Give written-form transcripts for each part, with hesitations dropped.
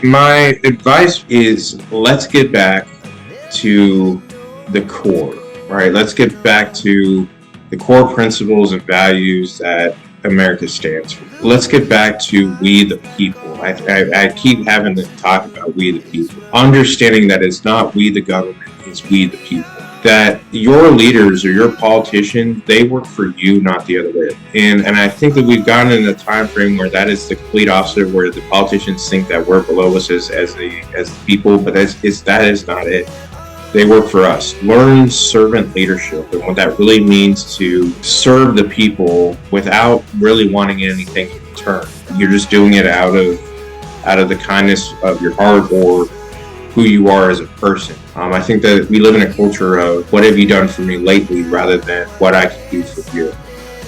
My advice is let's get back to the core, right? Let's get back to the core principles and values that America stands for. Let's get back to we the people. I keep having to talk about we the people, understanding that it's not we the government, it's we the people. That your leaders or your politicians, they work for you, not the other way. And I think that we've gotten in a time frame where that is the complete opposite, where the politicians think that we're below us as the people, but that is not it. They work for us. Learn servant leadership and what that really means to serve the people without really wanting anything in return. You're just doing it out of the kindness of your heart or who you are as a person. I think that we live in a culture of what have you done for me lately rather than what I can do for you.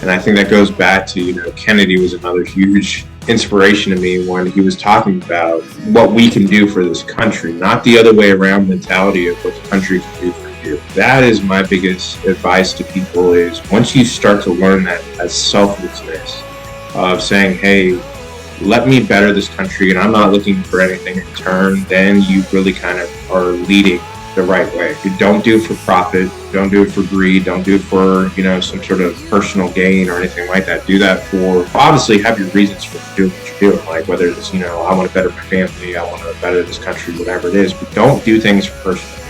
And I think that goes back to, Kennedy was another huge inspiration to me when he was talking about what we can do for this country, not the other way around mentality of what the country can do for you. That is my biggest advice to people is once you start to learn that selflessness of saying, hey, let me better this country and I'm not looking for anything in return, then you really kind of are leading the right way. You don't do it for profit, don't do it for greed, don't do it for, some sort of personal gain or anything like that. Do that for, obviously have your reasons for doing what you're doing, like whether it's, I want to better my family, I want to better this country, whatever it is, but don't do things for personal